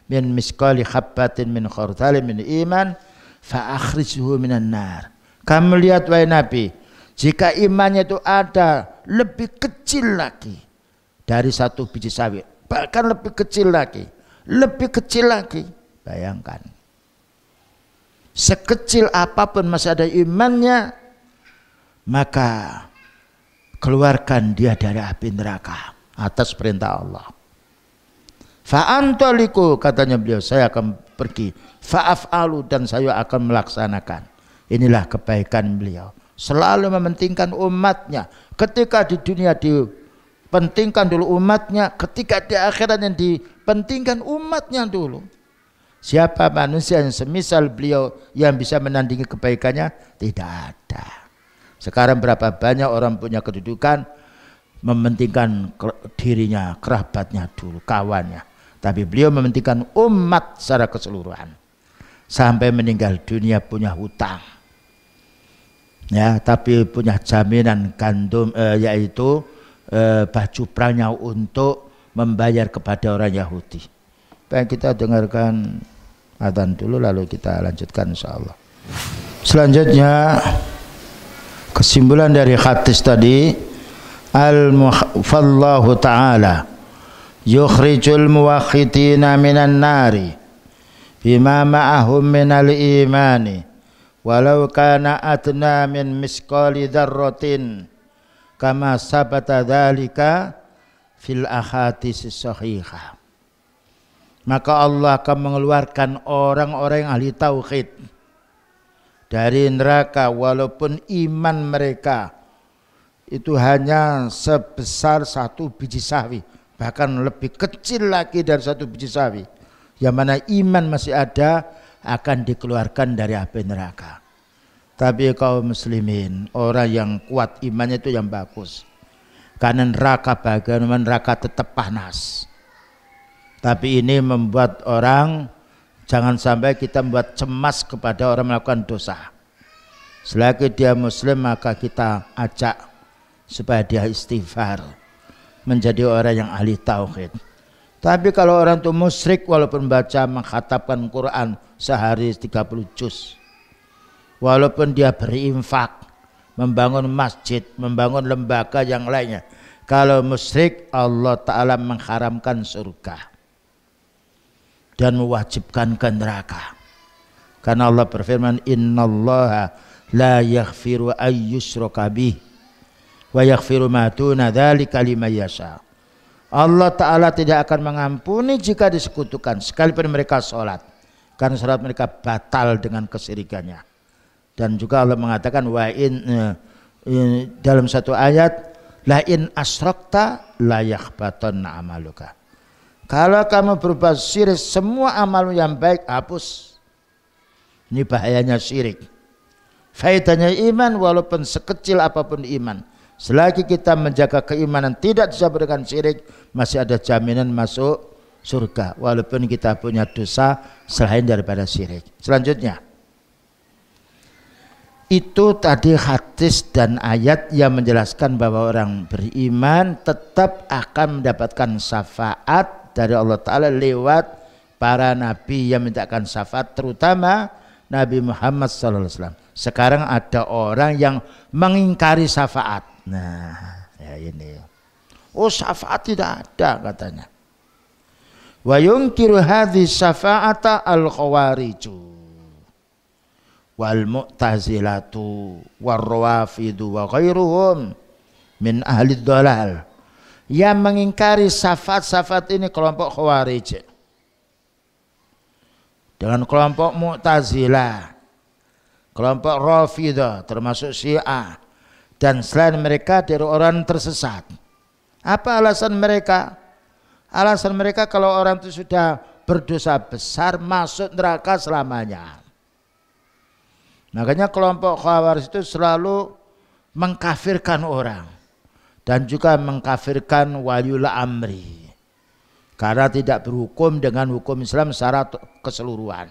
min misqali habbatin min khardalin min iman fa akhrijhu minan nar. Kamu lihat wahai Nabi, jika imannya itu ada lebih kecil lagi dari satu biji sawi, bahkan lebih kecil lagi, bayangkan, sekecil apapun masih ada imannya, maka keluarkan dia dari api neraka atas perintah Allah. Fa'antoliku, katanya beliau, saya akan pergi, fa'af'alu, dan saya akan melaksanakan. Inilah kebaikan beliau, selalu mementingkan umatnya. Ketika di dunia dipentingkan dulu umatnya, ketika di akhirat yang dipentingkan umatnya dulu. Siapa manusia yang semisal beliau yang bisa menandingi kebaikannya? Tidak ada. Sekarang berapa banyak orang punya kedudukan, mementingkan dirinya, kerabatnya dulu, kawannya. Tapi beliau mementingkan umat secara keseluruhan. Sampai meninggal dunia punya hutang. Ya, tapi punya jaminan gandum yaitu baju perangnya untuk membayar kepada orang Yahudi. Baik, kita dengarkan adzan dulu lalu kita lanjutkan insyaallah. Selanjutnya kesimpulan dari hadis tadi, al-fallahu ta'ala yukhrijul muwahhidina minan nari bima ma'ahum minal imani walau kana adna min misqali dzarratin kama sabata dzalika fil ahadits sahihah. Maka Allah akan mengeluarkan orang-orang yang ahli tauhid dari neraka walaupun iman mereka itu hanya sebesar 1 biji sawi, bahkan lebih kecil lagi dari 1 biji sawi, yang mana iman masih ada, akan dikeluarkan dari api neraka. Tapi kaum muslimin, orang yang kuat imannya itu yang bagus, karena neraka bagaimana neraka tetap panas. Tapi ini membuat orang, jangan sampai kita membuat cemas kepada orang melakukan dosa. Selagi dia muslim maka kita ajak supaya dia istighfar, menjadi orang yang ahli tauhid. Tapi kalau orang itu musyrik walaupun baca mengkhatamkan Quran sehari 30 juz, walaupun dia berinfak, membangun masjid, membangun lembaga yang lainnya, kalau musyrik Allah Ta'ala mengharamkan surga dan mewajibkan ke neraka. Karena Allah berfirman, innallaha la yaghfiru ayyushraka bih wa yaghfiru ma duna dzalika liman yasha. Allah Ta'ala tidak akan mengampuni jika disekutukan, sekalipun mereka sholat, karena sholat mereka batal dengan kesyirikannya. Dan juga Allah mengatakan dalam satu ayat, la in asrakta la yahbatanna amaluka. Kalau kamu berbuat syirik, semua amal yang baik hapus. Ini bahayanya syirik. Faedahnya iman, walaupun sekecil apapun iman, selagi kita menjaga keimanan tidak disebabkan dengan syirik, masih ada jaminan masuk surga walaupun kita punya dosa selain daripada syirik. Selanjutnya, itu tadi hadis dan ayat yang menjelaskan bahwa orang beriman tetap akan mendapatkan syafaat dari Allah Ta'ala lewat para nabi yang mintakan syafaat, terutama Nabi Muhammad SAW. Sekarang ada orang yang mengingkari syafaat. Nah, ya ini. Oh, syafaat tidak ada katanya. Wa yunkiru hadhihi syafa'ata al-khawariju wal mu'tazilatu war rawafidu wa ghairuhum min ahli dhalal. Yang mengingkari syafaat-syafaat ini kelompok Khawarij dengan kelompok Mu'tazilah, kelompok Rafidah termasuk Syiah, dan selain mereka dari orang tersesat. Apa alasan mereka? Alasan mereka kalau orang itu sudah berdosa besar masuk neraka selamanya. Makanya kelompok Khawarij itu selalu mengkafirkan orang dan juga mengkafirkan waliul amri karena tidak berhukum dengan hukum Islam secara keseluruhan.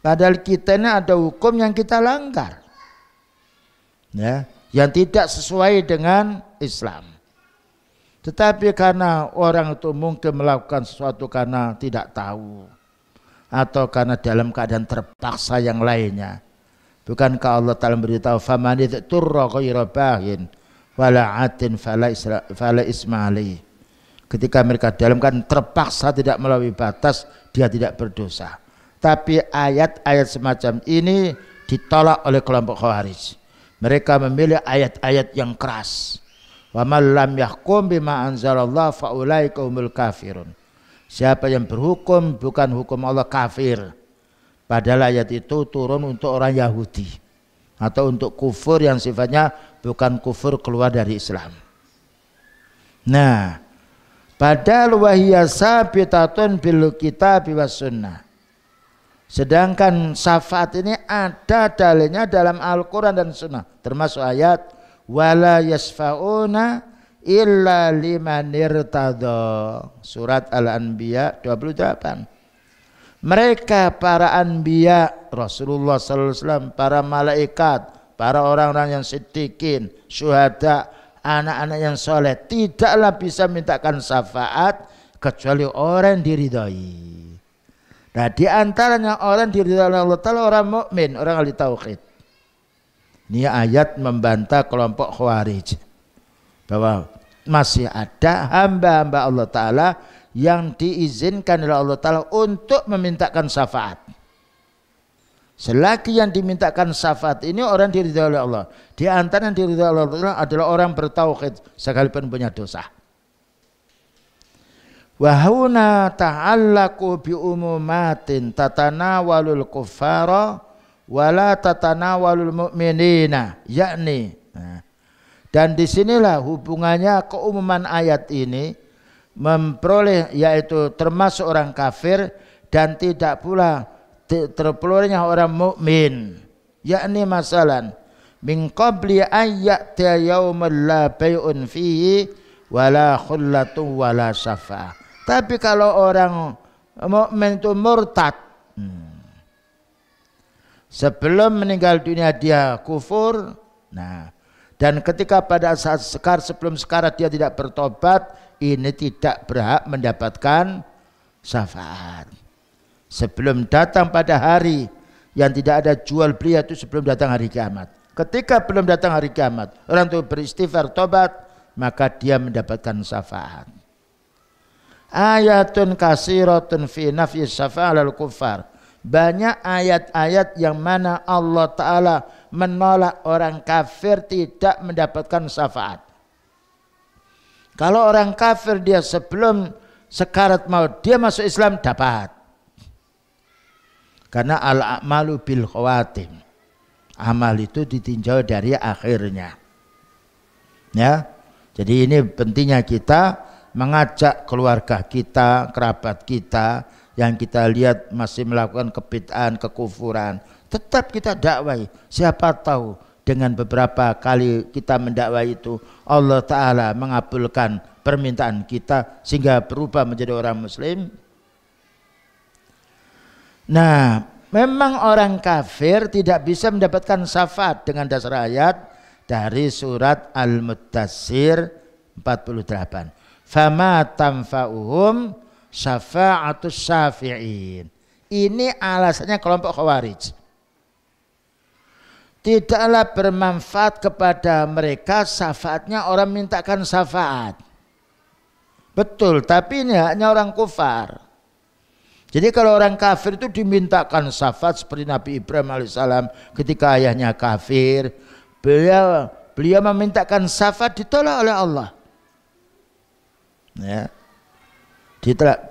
Padahal kita ini ada hukum yang kita langgar, ya, yang tidak sesuai dengan Islam. Tetapi karena orang itu mungkin melakukan sesuatu karena tidak tahu atau karena dalam keadaan terpaksa yang lainnya. Bukankah Allah Ta'ala beritahu, faman idzturra ghayra baghin wala atin fala isma alaihi. Ketika mereka dalam keadaan terpaksa tidak melampaui batas, dia tidak berdosa. Tapi ayat-ayat semacam ini ditolak oleh kelompok Khawarij. Mereka memilih ayat-ayat yang keras. Wa man lam yahkum bima anzalallah fa ulaika humul kafirun. Siapa yang berhukum bukan hukum Allah, kafir. Padahal ayat itu turun untuk orang Yahudi atau untuk kufur yang sifatnya bukan kufur keluar dari Islam. Nah, padahal wahiyya sabitatun bil kitab was sunnah. Sedangkan syafaat ini ada dalilnya dalam Al-Quran dan Sunnah, termasuk ayat wala yasfa'una illa liman irtada, surat Al-Anbiya 28. Mereka para anbiya, Rasulullah sallallahu alaihi wasallam, para malaikat, para orang-orang yang siddiqin, syuhada, anak-anak yang soleh, tidaklah bisa mintakan syafaat kecuali orang yang diridhai. Nah, di antaranya orang diridhai oleh Allah Ta'ala orang mukmin, orang ahli tauhid. Ini ayat membantah kelompok Khawarij bahwa masih ada hamba-hamba Allah Ta'ala yang diizinkan oleh Allah Ta'ala untuk memintakan syafaat. Selagi yang dimintakan syafaat ini orang diridhai oleh Allah. Di antara yang diridhai oleh Allah adalah orang bertauhid sekalipun punya dosa. Wa huna ta'allaqu bi umumatin tatanawalul kuffara wala tatanawalul mu'minina, yakni. Dan disinilah hubungannya keumuman ayat ini memperoleh, yaitu termasuk orang kafir dan tidak pula terpelurnya orang mukmin, yakni masalan min qabli ayyata yaumul la bai'un fihi wala khullatu wala syafa'a. Tapi kalau orang mukmin itu murtad, sebelum meninggal dunia dia kufur, nah, dan ketika pada saat sebelum sekarat dia tidak bertobat, ini tidak berhak mendapatkan syafaat. Sebelum datang pada hari yang tidak ada jual beli, itu sebelum datang hari kiamat. Ketika belum datang hari kiamat, orang itu beristighfar, tobat, maka dia mendapatkan syafaat. Ayatun kasiratun fi nafyi syafa'ah lil kuffar. Banyak ayat-ayat yang mana Allah Ta'ala menolak orang kafir tidak mendapatkan syafaat. Kalau orang kafir dia sebelum sekarat maut dia masuk Islam, dapat. Karena al-a'malu bil khawatim. Amal itu ditinjau dari akhirnya. Ya. Jadi ini pentingnya kita mengajak keluarga kita, kerabat kita yang kita lihat masih melakukan kebid'ahan, kekufuran, tetap kita dakwai. Siapa tahu dengan beberapa kali kita mendakwai itu Allah Ta'ala mengabulkan permintaan kita sehingga berubah menjadi orang muslim. Nah, memang orang kafir tidak bisa mendapatkan syafaat dengan dasar ayat dari surat Al-Muddatsir 48. Fama tanfa'uhum syafa'atus syafi'in. Ini alasannya kelompok Khawarij. Tidaklah bermanfaat kepada mereka syafaatnya orang mintakan syafaat. Betul, tapi ini hanya orang kufar. Jadi kalau orang kafir itu dimintakan syafaat seperti Nabi Ibrahim alaihissalam ketika ayahnya kafir, beliau memintakan syafaat ditolak oleh Allah. Ya.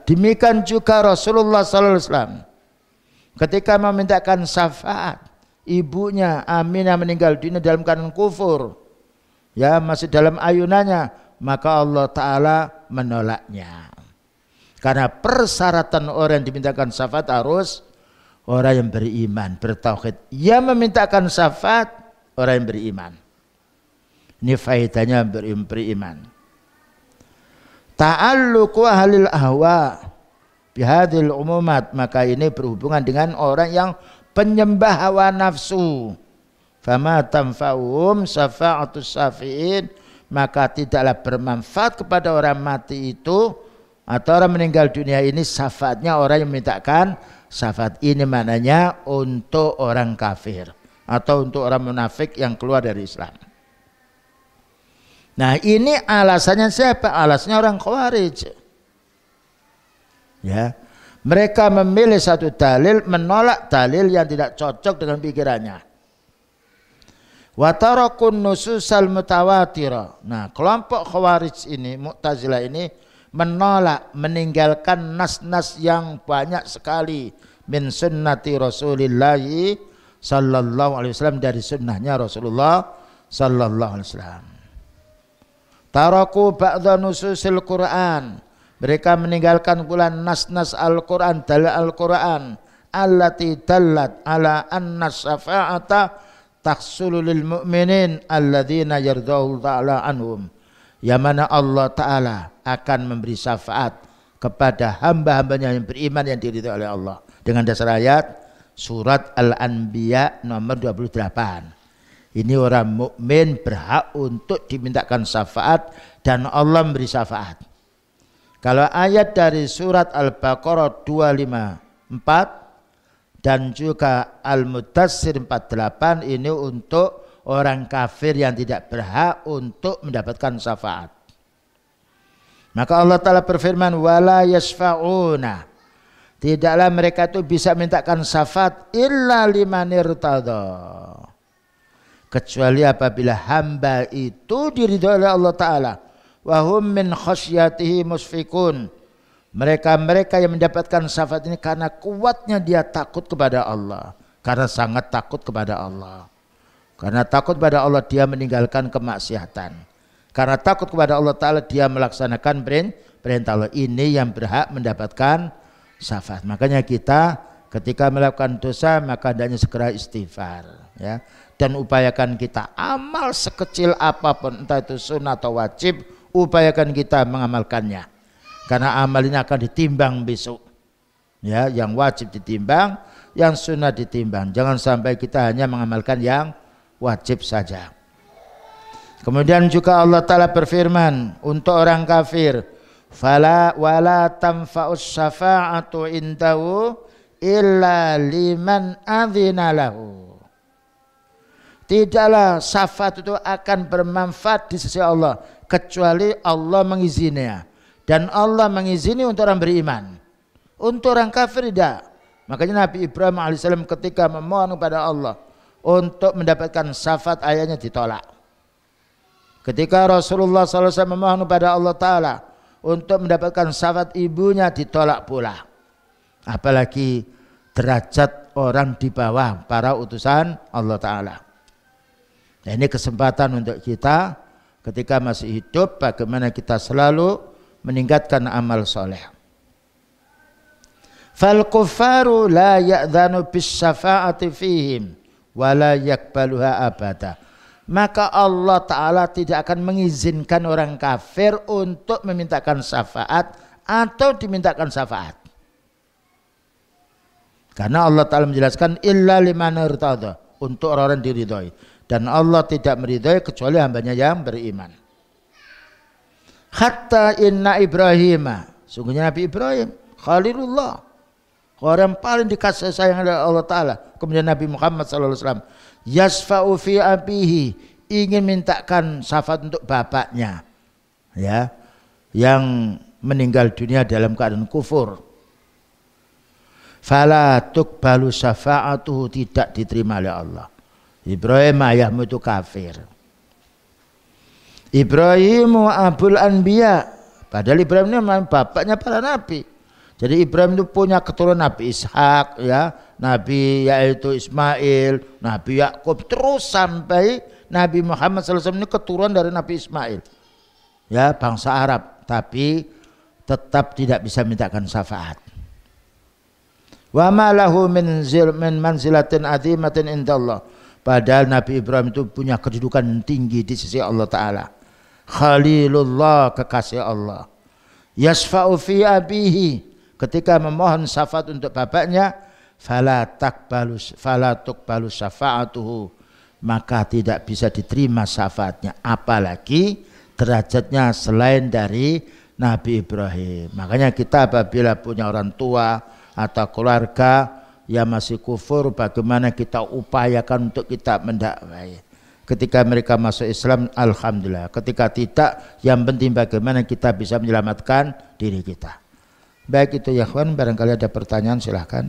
Demikian juga Rasulullah SAW ketika memintakan syafaat ibunya Aminah meninggal dunia dalam keadaan kufur, ya masih dalam ayunannya, maka Allah Ta'ala menolaknya. Karena persyaratan orang yang dimintakan syafaat harus orang yang beriman, bertauhid. Yang memintakan syafaat orang yang beriman. Ini faedahnya beriman. Ta'alluqu ahlil ahwa bihadil umumat, maka ini berhubungan dengan orang yang penyembah hawa nafsu. Fama tanfa'uhum syafa'atus syafi'in, maka tidaklah bermanfaat kepada orang mati itu atau orang meninggal dunia ini syafaatnya orang yang memintakan syafaat. Ini maknanya untuk orang kafir atau untuk orang munafik yang keluar dari Islam. Nah, ini alasannya siapa? Alasannya orang Khawarij. Ya, mereka memilih satu dalil, menolak dalil yang tidak cocok dengan pikirannya. Wa tarakun nususal mutawatirah. Nah, kelompok Khawarij ini, Mu'tazilah ini menolak, meninggalkan nas-nas yang banyak sekali min sunnati Rasulillah sallallahu alaihi wasallam, dari sunnahnya Rasulullah sallallahu alaihi wasallam. Taraku ba'dha nususil Quran. Mereka meninggalkan pula nas-nas Al-Quran, dalil Al-Quran. allati dallat ala anna syafa'ata tahsulu lil mu'minin alladzina yardallahu ta'ala anhum, yang mana Allah Ta'ala akan memberi syafaat kepada hamba-hambanya yang beriman yang diridhoi oleh Allah dengan dasar ayat surat Al-Anbiya nomor 28. Ini orang mukmin berhak untuk dimintakan syafaat dan Allah memberi syafaat. Kalau ayat dari surat Al-Baqarah 254 dan juga Al-Mudassir 48 ini untuk orang kafir yang tidak berhak untuk mendapatkan syafaat. Maka Allah Ta'ala berfirman, wala yasfa'una, tidaklah mereka itu bisa mintakan syafaat illa liman irtada, kecuali apabila hamba itu diridhoi oleh Allah Ta'ala. Wa hum min khasyatihi musfikun, mereka yang mendapatkan syafaat ini karena kuatnya dia takut kepada Allah, karena sangat takut kepada Allah. Karena takut kepada Allah dia meninggalkan kemaksiatan. Karena takut kepada Allah Ta'ala dia melaksanakan perintah Allah. Ini yang berhak mendapatkan syafaat. Makanya kita ketika melakukan dosa maka hendaknya segera istighfar, ya. Dan upayakan kita amal sekecil apapun, entah itu sunnah atau wajib, upayakan kita mengamalkannya. Karena amal ini akan ditimbang besok. Ya, yang wajib ditimbang, yang sunnah ditimbang. Jangan sampai kita hanya mengamalkan yang wajib saja. Kemudian juga Allah Ta'ala berfirman untuk orang kafir, fala wala tanfa'us syafa'atu indahu illa liman adzina lahu. Tidaklah syafaat itu akan bermanfaat di sisi Allah kecuali Allah mengizinnya, dan Allah mengizini untuk orang beriman. Untuk orang kafir tidak. Makanya Nabi Ibrahim alaihissalam ketika memohon kepada Allah untuk mendapatkan syafaat, ayahnya ditolak. Ketika Rasulullah SAW memohon kepada Allah Ta'ala untuk mendapatkan syafaat, ibunya ditolak pula. Apalagi derajat orang di bawah para utusan Allah Ta'ala. Nah, ini kesempatan untuk kita ketika masih hidup, bagaimana kita selalu meningkatkan amal soleh. Fal kuffaru la ya'dhanu bis syafa'ati fihim wala yakbaluha abada. Maka Allah Ta'ala tidak akan mengizinkan orang kafir untuk memintakan syafaat atau dimintakan syafaat. Karena Allah Ta'ala menjelaskan illa liman irtada, untuk orang-orang diridhoi, dan Allah tidak meridhoi kecuali hambanya yang beriman. Hatta inna Ibrahim, sungguhnya Nabi Ibrahim Khalilullah, orang paling dikasih sayang oleh Allah Ta'ala. Kemudian Nabi Muhammad SAW yasfa'u fi abihi, ingin mintakan syafaat untuk bapaknya, ya, yang meninggal dunia dalam keadaan kufur. Fala tuqbalu syafa'atuhu, tidak diterima oleh Allah. Ibrahim, ayahmu itu kafir. Ibrahimu abul anbiya, padahal Ibrahim ini bapaknya para nabi. Jadi Ibrahim itu punya keturunan Nabi Ishak, ya, Nabi yaitu Ismail, Nabi Yakub, terus sampai Nabi Muhammad SAW ini keturunan dari Nabi Ismail, ya, bangsa Arab, tapi tetap tidak bisa mintakan syafaat. Wa ma lahu min manzilatin azimatin indallah, padahal Nabi Ibrahim itu punya kedudukan tinggi di sisi Allah Ta'ala. Khalilullah, kekasih Allah. Yasfa'u fi abihi, ketika memohon syafaat untuk bapaknya, fala tuqbalu syafa'atuhu, maka tidak bisa diterima syafaatnya, apalagi derajatnya selain dari Nabi Ibrahim. Makanya kita apabila punya orang tua atau keluarga yang masih kufur, bagaimana kita upayakan untuk kita mendakwai. Ketika mereka masuk Islam, alhamdulillah. Ketika tidak, yang penting bagaimana kita bisa menyelamatkan diri kita. Baik itu ya kawan, barangkali ada pertanyaan silahkan.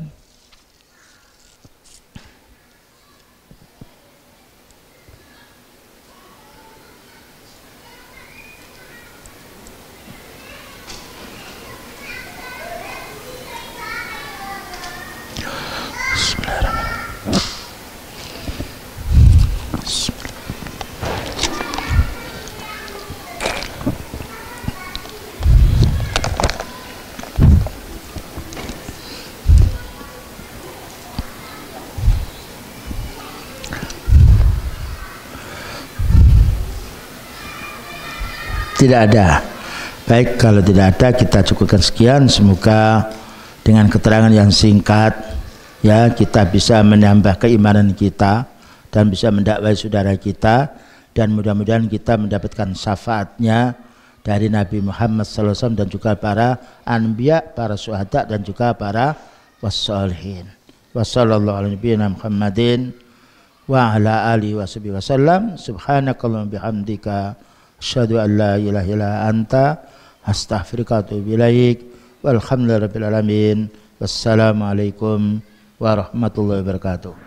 Tidak ada. Baik, kalau tidak ada kita cukupkan sekian. Semoga dengan keterangan yang singkat ya kita bisa menambah keimanan kita dan bisa mendakwai saudara kita, dan mudah-mudahan kita mendapatkan syafaatnya dari Nabi Muhammad SAW dan juga para anbiya, para syuhada dan juga para wassalihin. Wassallallahu ala nabiyina Muhammadin wa ala alihi wasallam. Subhanakallahumma bihamdika asyhadu an la ilaha illa anta astaghfiruka wa atubu ilaik. Walhamdulillahirabbil alamin. Wassalamualaikum warahmatullahi wabarakatuh.